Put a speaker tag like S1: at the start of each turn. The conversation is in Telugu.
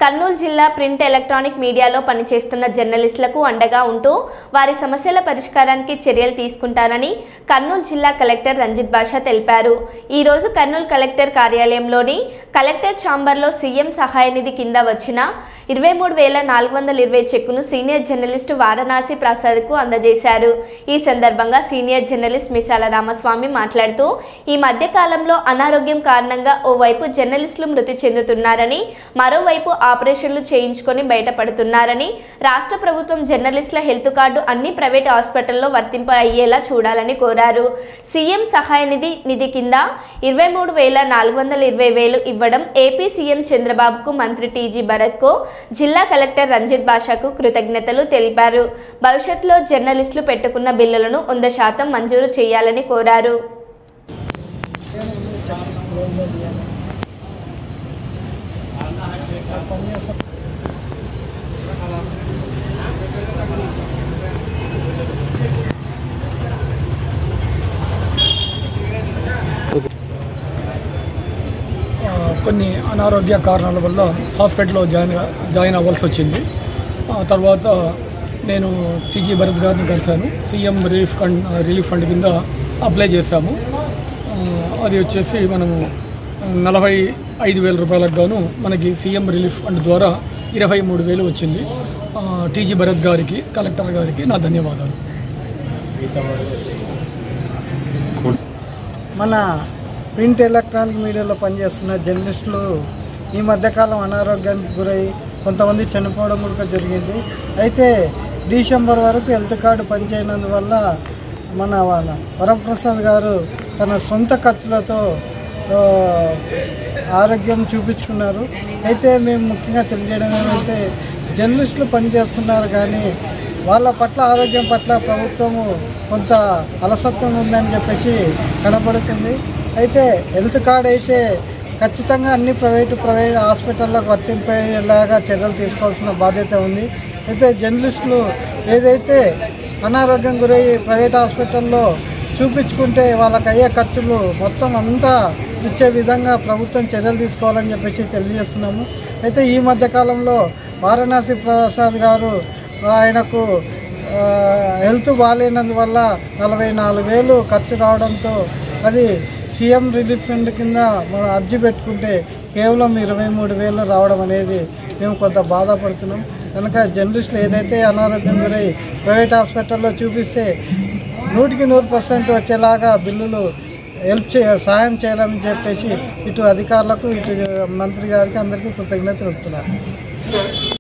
S1: కర్నూలు జిల్లా ప్రింట్ ఎలక్ట్రానిక్ మీడియాలో పనిచేస్తున్న జర్నలిస్టులకు అండగా ఉంటూ వారి సమస్యల పరిష్కారానికి చర్యలు తీసుకుంటారని కర్నూలు జిల్లా కలెక్టర్ రంజిత్ బాషా తెలిపారు। ఈ రోజు కర్నూలు కలెక్టర్ కార్యాలయంలోని కలెక్టర్ ఛాంబర్లో సీఎం సహాయ నిధి కింద వచ్చిన 23,420 చెక్కును సీనియర్ జర్నలిస్టు వారణాసి ప్రసాద్కు అందజేశారు। ఈ సందర్భంగా సీనియర్ జర్నలిస్ట్ మిసాల రామస్వామి మాట్లాడుతూ ఈ మధ్య కాలంలో అనారోగ్యం కారణంగా ఓవైపు జర్నలిస్టులు మృతి చెందుతున్నారని మరోవైపు ఆపరేషన్లు చేయించుకొని బయటపడుతున్నారని రాష్ట్ర ప్రభుత్వం జర్నలిస్టుల హెల్త్ కార్డు అన్ని ప్రైవేట్ హాస్పిటల్లో వర్తింప అయ్యేలా చూడాలని కోరారు। సీఎం సహాయ నిధి కింద 23,420 ఇవ్వడం ఏపీ సీఎం చంద్రబాబుకు మంత్రి టీజీ భరత్కు జిల్లా కలెక్టర్ రంజిత్ బాషాకు కృతజ్ఞతలు తెలిపారు। భవిష్యత్తులో జర్నలిస్టులు పెట్టుకున్న బిల్లులను 100% మంజూరు చేయాలని కోరారు।
S2: కొన్ని అనారోగ్య కారణాల వల్ల హాస్పిటల్లో జాయిన్ అవ్వాల్సి వచ్చింది। తర్వాత నేను టీజీ భరత్ గారిని కలిశాను। సీఎం రిలీఫ్ ఫండ్ కింద అప్లై చేశాము। అది వచ్చేసి మనము 45,000 రూపాయలకు గాను మనకి సీఎం రిలీఫ్ ఫండ్ ద్వారా 23,000 వచ్చింది। టీజీ భరత్ గారికి కలెక్టర్ గారికి నా ధన్యవాదాలు।
S3: మన ప్రింట్ ఎలక్ట్రానిక్ మీడియాలో పనిచేస్తున్న జర్నలిస్టులు ఈ మధ్యకాలం అనారోగ్యానికి గురై కొంతమంది చనిపోవడం కూడా జరిగింది। అయితే డిసెంబర్ వరకు హెల్త్ కార్డు పనిచేయనందువల్ల మన వరప్రసాద్ గారు తన సొంత ఖర్చులతో ఆరోగ్యం చూపించుకున్నారు। అయితే మేము ముఖ్యంగా తెలియజేయడం ఏమంటే జర్నలిస్టులు పనిచేస్తున్నారు కానీ వాళ్ళ పట్ల ఆరోగ్యం పట్ల ప్రభుత్వము కొంత అలసత్వం ఉందని చెప్పేసి కనబడుతుంది। అయితే హెల్త్ కార్డ్ అయితే ఖచ్చితంగా అన్ని ప్రైవేట్ హాస్పిటల్లకు వర్తింపేలాగా చర్యలు తీసుకోవాల్సిన బాధ్యత ఉంది। అయితే జర్నలిస్టులు ఏదైతే అనారోగ్యం గురయ్యి ప్రైవేట్ హాస్పిటల్లో చూపించుకుంటే వాళ్ళకి అయ్యే ఖర్చులు మొత్తం అంతా ఇచ్చే విధంగా ప్రభుత్వం చర్యలు తీసుకోవాలని చెప్పేసి తెలియజేస్తున్నాము। అయితే ఈ మధ్యకాలంలో వారణాసి ప్రసాద్ గారు ఆయనకు హెల్త్ బాగాలేనందువల్ల 44,000 ఖర్చు రావడంతో అది సీఎం రిలీఫ్ ఫండ్ కింద మనం అర్జీ పెట్టుకుంటే కేవలం 23,000 రావడం అనేది మేము కొంత బాధపడుతున్నాం। కనుక జర్నలిస్టులు ఏదైతే అనారోగ్యం గురై ప్రైవేట్ హాస్పిటల్లో చూపిస్తే 100% వచ్చేలాగా బిల్లులు సాయం చేయాలని చెప్పేసి ఇటు అధికారులకు ఇటు మంత్రి గారికి అందరికీ కృతజ్ఞతలు చెప్తున్నారు।